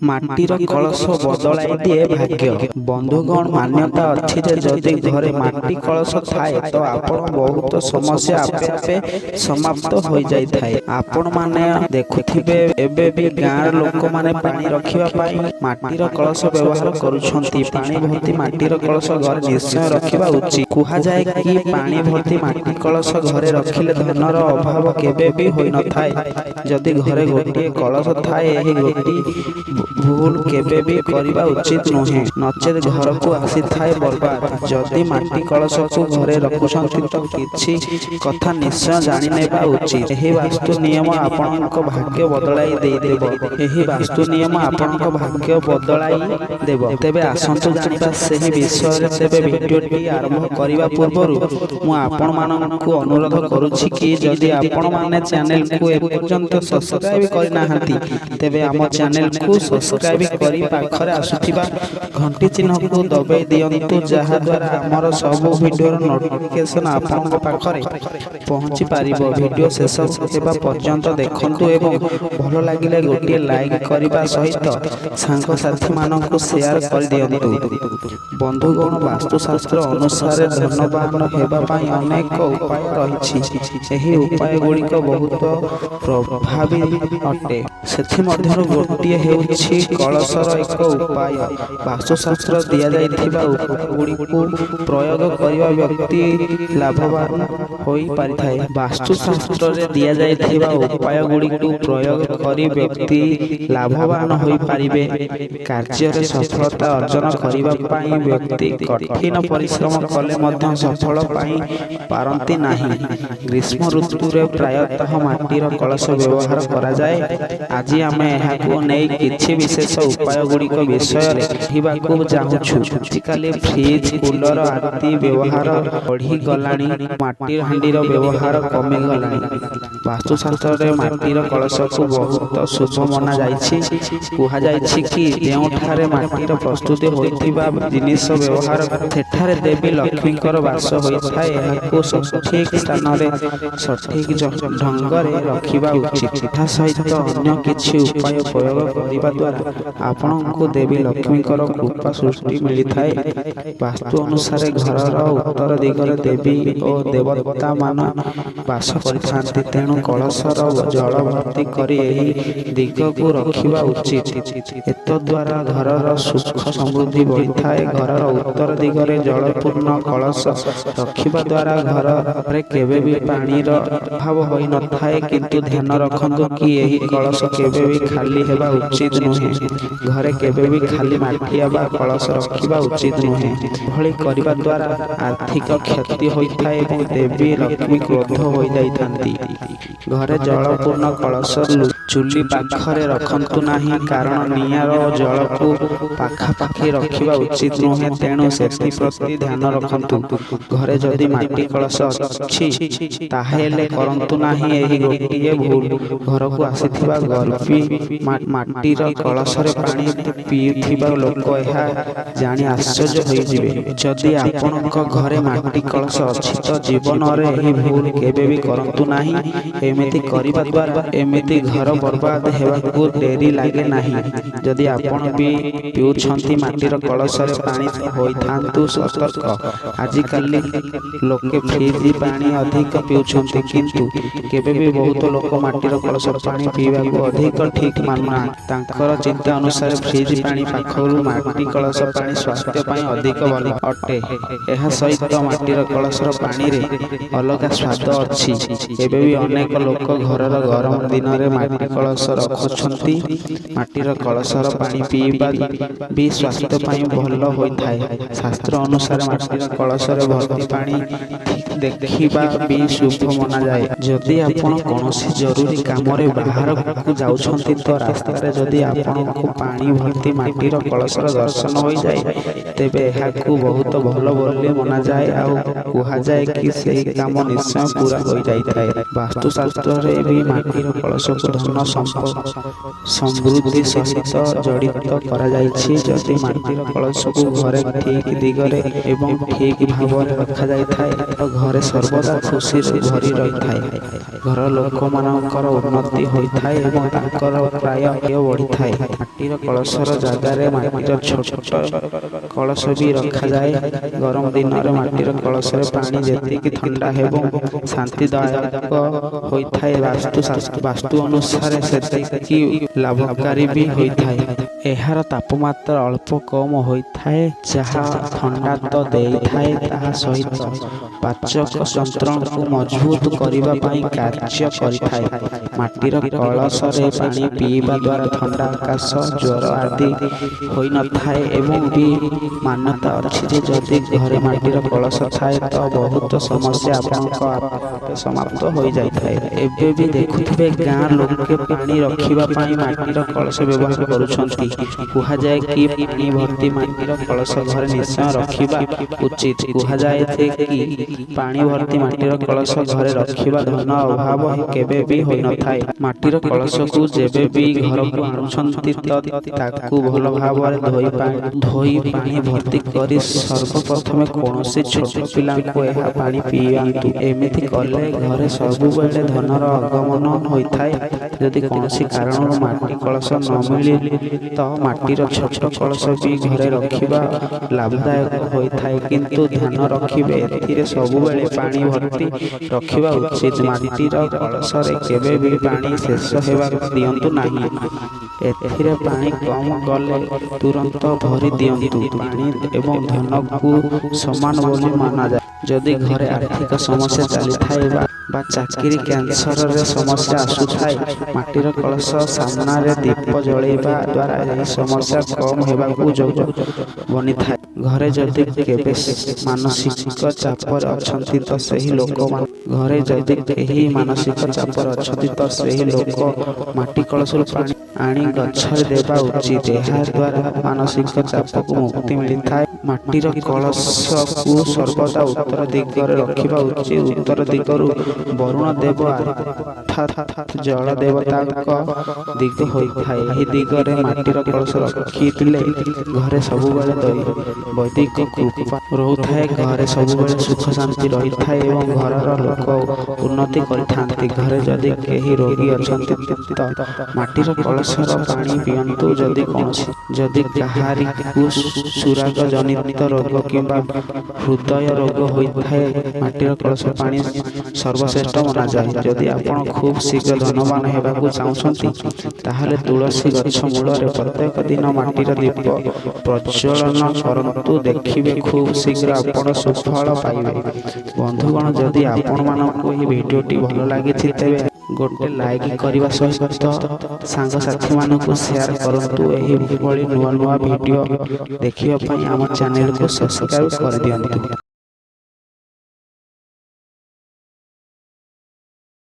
ମାଟିର କଳସ ବଦଳାଇ ଦିଏ ଭାଗ୍ୟ। ବନ୍ଧୁଗଣ, ମାନ୍ୟତା ଅଛି ଯେ ଯଦି ଘରେ ମାଟି କଳସ ଥାଏ ତ ଆପଣ ବହୁତ ସମସ୍ୟା ଆପେ ଆପେ ସମାପ୍ତ ହୋଇଯାଇଥାଏ। ଆପଣମାନେ ଦେଖୁଥିବେ ଏବେ ବି ଗାଁର ଲୋକମାନେ ପାଣି ରଖିବା ପାଇଁ ମାଟିର କଳସ ବ୍ୟବହାର କରୁଛନ୍ତି। ପାଣି ଭର୍ତ୍ତି ମାଟିର କଳସ ଘରେ ନିଶ୍ଚୟ ରଖିବା ଉଚିତ। କୁହାଯାଏ କି ପାଣି ଭର୍ତ୍ତି ମାଟି କଳସ ଘରେ ରଖିଲେ ଧନର ଅଭାବ କେବେ ବି ହୋଇନଥାଏ। ଯଦି ଘରେ ଗୋଟିଏ କଳସ ଥାଏ ଏହି ଗୋଟିଏ ଭୁଲ କେବେ ବି କରିବା ଉଚିତ ନୁହେଁ, ନଚେତ୍ ଘରକୁ ଆସିଥାଏ ବର୍ବାଦ। ଯଦି ମାଟି କଳସକୁ ଘରେ ରଖୁଛନ୍ତି ତ କିଛି କଥା ନିଶ୍ଚୟ ଜାଣିନେବା ଉଚିତ। ଏହି ବାସ୍ତୁ ନିୟମ ଆପଣଙ୍କ ଭାଗ୍ୟ ବଦଳାଇ ଦେଇଦେବ। ଏହି ବାସ୍ତୁ ନିୟମ ଆପଣଙ୍କ ଭାଗ୍ୟ ବଦଳାଇ ଦେବ। ତେବେ ଆସନ୍ତୁ ଜାଣିବା ସେହି ବିଷୟରେ। ତେବେ ଭିଡ଼ିଓଟି ଆରମ୍ଭ କରିବା ପୂର୍ବରୁ ମୁଁ ଆପଣମାନଙ୍କୁ ଅନୁରୋଧ କରୁଛି କି ଯଦି ଆପଣମାନେ ଚ୍ୟାନେଲକୁ ଏପର୍ଯ୍ୟନ୍ତ ସବସ୍କ୍ରାଇବ କରିନାହାନ୍ତି ତେବେ ଆମ ଚ୍ୟାନେଲକୁ ସବସ୍କ୍ରାଇବ କରି ପାଖରେ ଆସୁଥିବା ଘଣ୍ଟି ଚିହ୍ନକୁ ଦବାଇ ଦିଅନ୍ତୁ, ଯାହାଦ୍ୱାରା ଆମର ସବୁ ଭିଡ଼ିଓର ନୋଟିଫିକେସନ ଆପଣଙ୍କ ପାଖରେ ପହଞ୍ଚି ପାରିବ। ଭିଡ଼ିଓ ଶେଷ ହେବା ପର୍ଯ୍ୟନ୍ତ ଦେଖନ୍ତୁ ଏବଂ ଭଲ ଲାଗିଲେ ଗୋଟିଏ ଲାଇକ୍ କରିବା ସହିତ ସାଙ୍ଗସାଥୀମାନଙ୍କୁ ସେୟାର କରିଦିଅନ୍ତୁ। ବନ୍ଧୁଗଣ, ବାସ୍ତୁଶାସ୍ତ୍ର ଅନୁସାରେ ଧନବାନ ହେବା ପାଇଁ ଅନେକ ଉପାୟ ରହିଛି। ଏହି ଉପାୟ ଗୁଡ଼ିକ ବହୁତ ପ୍ରଭାବୀ ଅଟେ। ସେଥିମଧ୍ୟରୁ ଗୋଟିଏ ହେଉଛି କଳସର ଏକ ଉପାୟ। ବାସ୍ତୁଶାସ୍ତ୍ର ଦିଆଯାଇଥିବା ଉପାୟଗୁଡ଼ିକୁ ପ୍ରୟୋଗ କରିବା ବ୍ୟକ୍ତି ଲାଭବାନ ହୋଇପାରିଥାଏ। ବାସ୍ତୁଶାସ୍ତ୍ରରେ ଦିଆଯାଇଥିବା ଉପାୟଗୁଡ଼ିକୁ ପ୍ରୟୋଗ କରି ବ୍ୟକ୍ତି ଲାଭବାନ ହୋଇପାରିବେ। କାର୍ଯ୍ୟରେ ସଫଳତା ଅର୍ଜନ କରିବା ପାଇଁ ବ୍ୟକ୍ତି କଠିନ ପରିଶ୍ରମ କଲେ ମଧ୍ୟ ସଫଳ ପାଇ ପାରନ୍ତି ନାହିଁ। ଗ୍ରୀଷ୍ମ ଋତୁରେ ପ୍ରାୟତଃ ମାଟିର କଳସ ବ୍ୟବହାର କରାଯାଏ। ଆଜି ଆମେ ଏହାକୁ ନେଇ କିଛି ବିଶେଷ ଉପାୟ ଗୁଡ଼ିକ ବିଷୟରେ କହିବାକୁ ଚାହୁଁଛୁ। ଆଜିକାଲି ଫ୍ରିଜ, କୁଲର ଆଦି ବ୍ୟବହାର ବଢ଼ିଗଲାଣି। ମାଟିର ହାଣ୍ଡିର ବ୍ୟବହାର କମିଗଲାଣି। ବାସ୍ତୁଶାସ୍ତ୍ରରେ ମାଟିର କଳସକୁ ବହୁତ ଶୁଭ ମନାଯାଇଛି। କୁହାଯାଇଛି କି ଯେଉଁଠାରେ ମାଟିର ପ୍ରସ୍ତୁତି ହୋଇଥିବା ଜିନିଷ ବ୍ୟବହାର ସେଠାରେ ଦେବୀ ଲକ୍ଷ୍ମୀଙ୍କର ବାସ ହୋଇଥାଏ। ଏହାକୁ ସଠିକ ସ୍ଥାନରେ ସଠିକ ଢଙ୍ଗରେ ରଖିବା ଉଚିତ। ଏହା ସହିତ ଅନ୍ୟ କିଛି ଉପାୟ ପ୍ରୟୋଗ କରିବା ଦ୍ୱାରା ଆପଣଙ୍କୁ ଦେବୀ ଲକ୍ଷ୍ମୀଙ୍କର କୃପା ସୃଷ୍ଟି ମିଳିଥାଏ। ବାସ୍ତୁ ଅନୁସାରେ ଘରର ଉତ୍ତର ଦିଗରେ ଦେବୀ ଓ ଦେବତାମାନ ବାସ କରିଥାନ୍ତି। ତେଣୁ କଳସର ଜଳ ଭର୍ତ୍ତି କରି ଏହି ଦିଗକୁ ରଖିବା ଉଚିତ। ଏତଦ୍ୱାରା ଘରର ସୁଖ ସମୃଦ୍ଧି ବଢ଼ିଥାଏ। ଘରର ଉତ୍ତର ଦିଗରେ ଜଳପୂର୍ଣ୍ଣ କଳସ ରଖିବା ଦ୍ୱାରା ଘରରେ କେବେ ବି ପାଣିର ଅଭାବ ହୋଇନଥାଏ। କିନ୍ତୁ ଧ୍ୟାନ ରଖନ୍ତୁ କି ଏହି କଳସ କେବେ ବି ଖାଲି ହେବା ଉଚିତ ନୁହେଁ। ଘରେ କେବେ ବି ଖାଲି ମାଠିଆ ବା କଳସ ରଖିବା ଉଚିତ ନୁହେଁ। ଏଭଳି କରିବା ଦ୍ୱାରା ଆର୍ଥିକ କ୍ଷତି ହୋଇଥାଏ ଏବଂ ଦେବୀ ଲକ୍ଷ୍ମୀ କ୍ରୋଧ ହୋଇଯାଇଥାନ୍ତି। ଘରେ ଜଳପୂର୍ଣ୍ଣ କଳସ ଚୁଲି ପାଖରେ ରଖନ୍ତୁ ନାହିଁ, କାରଣ ନିଆଁ ଓ ଜଳକୁ ପାଖାପାଖି ରଖିବା ଉଚିତ ନୁହେଁ। ତେଣୁ ସେଥିପ୍ରତି ଧ୍ୟାନ ରଖନ୍ତୁ। ଘରେ ଯଦି ମାଟି କଳସ ଅଛି ତାହେଲେ କରନ୍ତୁ ନାହିଁ ଏହି ଗୋଟିଏ ଭୁଲ। ଘରକୁ ଆସିଥିବା ଗର୍ଭୀ ମାଟିର କଳସରେ ପାଣି ପିଉଥିବା ଲୋକ ଏହା ଜାଣି ଆଶ୍ଚର୍ଯ୍ୟ ହୋଇଯିବେ। ଯଦି ଆପଣଙ୍କ ଘରେ ମାଟି କଳସ ଅଛି ତ ଜୀବନରେ ଏହି ଭୁଲ କେବେ ବି କରନ୍ତୁ ନାହିଁ। ଏମିତି କରିବା ଦ୍ୱାରା ଏମିତି ଘର ବର୍ବାଦ ହେବାକୁ ଡେରି ଲାଗେ ନାହିଁ। ଯଦି ଆପଣ ବି ପିଉଛନ୍ତି ମାଟିର କଳସରେ ପାଣି ହୋଇଥାନ୍ତୁ ସତର୍କ। ଆଜିକାଲି ଲୋକେ ଫ୍ରିଜ ପାଣି ଅଧିକ ପିଉଛନ୍ତି, କିନ୍ତୁ କେବେ ବି ବହୁତ ଲୋକ ମାଟିର କଳସ ପାଣି ପିଇବାକୁ ଅଧିକ ଠିକ ମାନୁନାହାନ୍ତି। ତାଙ୍କର ଚିନ୍ତା ଅନୁସାରେ ଫ୍ରିଜ ପାଣି ପାଖରୁ ମାଟି କଳସ ପାଣି ସ୍ୱାସ୍ଥ୍ୟ ପାଇଁ ଅଧିକ ଭଲ ଅଟେ। ଏହା ସହିତ ମାଟିର କଳସର ପାଣିରେ ଅଲଗା ସ୍ୱାଦ ଅଛି। ଏବେ ବି ଅନେକ ଲୋକ ଘରର ଗରମ ଦିନରେ ମାଟି କଳସ ରଖୁଛନ୍ତି। ମାଟିର କଳସର ପାଣି ପିଇବା ବି ସ୍ୱାସ୍ଥ୍ୟ ପାଇଁ ଭଲ ହୋଇଥାଏ। ଶାସ୍ତ୍ର ଅନୁସାରେ ମାଟିର କଳସରେ ଭର୍ତ୍ତି ପାଣି ଦେଖିବା ବି ଶୁଭ ମନାଯାଏ। ଯଦି ଆପଣ କୌଣସି ଜରୁରୀ କାମରେ ବାହାରକୁ ଯାଉଛନ୍ତି ତ ରାସ୍ତାରେ ଯଦି ଆପଣଙ୍କୁ ପାଣି ଭର୍ତ୍ତି ମାଟିର କଳସର ଦର୍ଶନ ହୋଇଯାଏ ତେବେ ଏହାକୁ ବହୁତ ଭଲ ବୋଲି ମନାଯାଏ ଆଉ କୁହାଯାଏ କି ସେହି କାମ ନିଶ୍ଚୟ ପୁରା ହୋଇଯାଇଥାଏ। ବାସ୍ତୁଶାସ୍ତ୍ରରେ ବି ମାଟିର କଳସକୁ ଧନ ସମୃଦ୍ଧି ସହିତ ଜଡ଼ିତ କରାଯାଇଛି। ଯଦି ମାଟିର କଳସକୁ ଘରେ ଠିକ ଦିଗରେ ଏବଂ ଠିକ ଭାବରେ ରଖାଯାଇଥାଏ ତ ଘରେ ସର୍ବଦା ଖୁସିରେ ଭରି ରହିଥାଏ। ଘର ଲୋକମାନଙ୍କର ଉନ୍ନତି ହୋଇଥାଏ ଏବଂ ତାଙ୍କର ପ୍ରାୟ ଆୟ ବଢ଼ିଥାଏ। ମାଟିର କଳସର ଜାଗାରେ ମାଟିର ଛୋଟ କଳସ ବି ରଖାଯାଏ। ଗରମ ଦିନରେ ମାଟିର କଳସରେ ପାଣି ଯେତିକି ଥଣ୍ଡା ଏବଂ ଶାନ୍ତିଦାୟକ ହୋଇଥାଏ, ବାସ୍ତୁ ଅନୁସାରେ ସେତିକି ଲାଭକାରୀ ବି ହୋଇଥାଏ। ଏହାର ତାପମାତ୍ରା ଅଳ୍ପ କମ୍ ହୋଇଥାଏ, ଯାହା ଥଣ୍ଡା ତ ଦେଇଥାଏ, ତାହା ସହିତ ପାଚକ ଯନ୍ତ୍ରକୁ ମଜବୁତ କରିବା ପାଇଁ କାର୍ଯ୍ୟ କରିଥାଏ। ମାଟିର କଳସରେ ପାଣି ପିଇବା ଦ୍ୱାରା ଥଣ୍ଡା, କାଶ, ଜ୍ୱର ଆଦି ହୋଇନଥାଏ ଏବଂ ବି ମାନ୍ୟତା ଅଛି ଯେ ଯଦି ଘରେ ମାଟିର କଳସ ଥାଏ ତ ବହୁତ ସମସ୍ୟା ଆପଣଙ୍କ ଆପେ ସମାପ୍ତ ହୋଇଯାଇଥାଏ। ଏବେ ବି ଦେଖୁଥିବେ ଗାଁ ଲୋକେ ପାଣି ରଖିବା ପାଇଁ ମାଟିର କଳସ ବ୍ୟବହାର କରୁଛନ୍ତି। କୁହାଯାଏ କି ପାଣି ଭର୍ତ୍ତି ମାଟିର କଳସ ଘରେ ନିଶ୍ଚୟ ରଖିବା ଉଚିତ। କୁହାଯାଏ ଯେ କି ପାଣି ଭର୍ତ୍ତି ମାଟିର କଳସ ଘରେ ରଖିବା ଧନ ଅଭାବ କେବେ ବି ହୋଇନଥାଏ। ମାଟିର କଳସକୁ ଯେବେ ବି ଘରକୁ ଆଣୁଛନ୍ତି ତ ତାକୁ ଭଲ ଭାବରେ ଧୋଇ ପାଣି ଭର୍ତ୍ତି କରି ସର୍ବପ୍ରଥମେ କୌଣସି ଛୋଟ ପିଲାଙ୍କୁ ଏହା ପାଣି ପିଆନ୍ତୁ। ଏମିତି କଲେ ଘରେ ସବୁବେଳେ ଧନର ଆଗମନ ହୋଇଥାଏ। ଯଦି କୌଣସି କାରଣରୁ ମାଟି କଳସ ନ ମିଳିଲେ ତ ମାଟିର ଛୋଟ କଳସ ବି ଘରେ ରଖିବା ଲାଭଦାୟକ ହୋଇଥାଏ, କିନ୍ତୁ ଧ୍ୟାନ ରଖିବେ ଏଥିରେ ସବୁବେଳେ ପାଣି ଭର୍ତ୍ତି ରଖିବା ଉଚିତ। ମାଟିର କଳସରେ କେବେ ବି ପାଣି ଶେଷ ହେବାକୁ ଦିଅନ୍ତୁ ନାହିଁ। ଏଥିରେ ପାଣି କମ୍ ଗଲେ ତୁରନ୍ତ ଭରି ଦିଅନ୍ତୁ। ପାଣି ଏବଂ ଧନକୁ ସମାନ ବୋଲି ମନାଯାଏ। ଯଦି ଘରେ ଆର୍ଥିକ ସମସ୍ୟା ଚାଲିଥାଏ ବା ଚାକିରି କ୍ୟାନ୍ସରରେ ସମସ୍ୟା ଆସୁଥାଏ, ମାଟିର କଳସ ସାମ୍ନାରେ ଦୀପ ଜଳାଇବା ଦ୍ୱାରା ଏହି ସମସ୍ୟା କମ୍ ହେବାକୁ ଯୋଗ ବନିଥାଏ। ଘରେ ଯଦି କେବେ ମାନସିକ ଚାପରେ ଅଛନ୍ତି ତ ସେହି ଲୋକ ମାଟି କଳସରୁ ପାଣି ଆଣି ଗଛରେ ଦେବା ଉଚିତ। ଏହା ଦ୍ୱାରା ମାନସିକ ଚାପକୁ ମୁକ୍ତି ମିଳିଥାଏ। ମାଟିର କଳସକୁ ସର୍ବଦା ଉତ୍ତର ଦିଗରେ ରଖିବା ଉଚିତ। ଉତ୍ତର ଦିଗରୁ ବରୁଣ ଦେବ ଅର୍ଥାତ୍ ଜଳ ଦେବତାଙ୍କ ଦିଗ ହୋଇଥାଏ। ଏହି ଦିଗରେ ମାଟିର କଳସ ରଖିଥିଲେ ଘରେ ସବୁବେଳେ ବୈଦିକ କୃପା ରହୁଥାଏ, ଘରେ ସବୁବେଳେ ସୁଖ ଶାନ୍ତି ରହିଥାଏ ଏବଂ ଘରର ଲୋକ ଉନ୍ନତି କରିଥାନ୍ତି। ଘରେ ଯଦି କେହି ରୋଗୀ ଅଛନ୍ତି ତ ମାଟିର କଳସର ପାଣି ପିଅନ୍ତୁ। ଯଦି କାହାରିକୁ ସୁରାଗ ଜନିତ ରୋଗ କିମ୍ବା ହୃଦୟ ରୋଗ ହୋଇଥାଏ, ମାଟିର କଳସ ପାଣି ସର୍ବଶ୍ରେଷ୍ଠ ମନାଯାଏ। ଯଦି ଆପଣ ଖୁବ୍ ଶୀଘ୍ର ଧନବାନ ହେବାକୁ ଚାହୁଁଛନ୍ତି, ତାହେଲେ ତୁଳସୀ ଗଛ ମୂଳରେ ପ୍ରତ୍ୟେକ ଦିନ ମାଟିର ଦୀପ ପ୍ରଜ୍ୱଳନ କରନ୍ତୁ। ଦେଖିବେ ଖୁବ୍ ଶୀଘ୍ର ଆପଣ ସୁଫଳ ପାଇବେ। ବନ୍ଧୁଗଣ, ଯଦି ଆପଣମାନଙ୍କୁ ଏହି ଭିଡ଼ିଓଟି ଭଲ ଲାଗିଛି ତେବେ ଗୋଟେ ଲାଇକ୍ କରିବା ସହିତ ସାଙ୍ଗସାଥିମାନଙ୍କୁ ସେୟାର କରନ୍ତୁ। ଏହିଭଳି ନୂଆ ନୂଆ ଭିଡ଼ିଓ ଦେଖିବା ପାଇଁ ଆମ ଚ୍ୟାନେଲକୁ ସବସ୍କ୍ରାଇବ୍ କରିଦିଅନ୍ତୁ।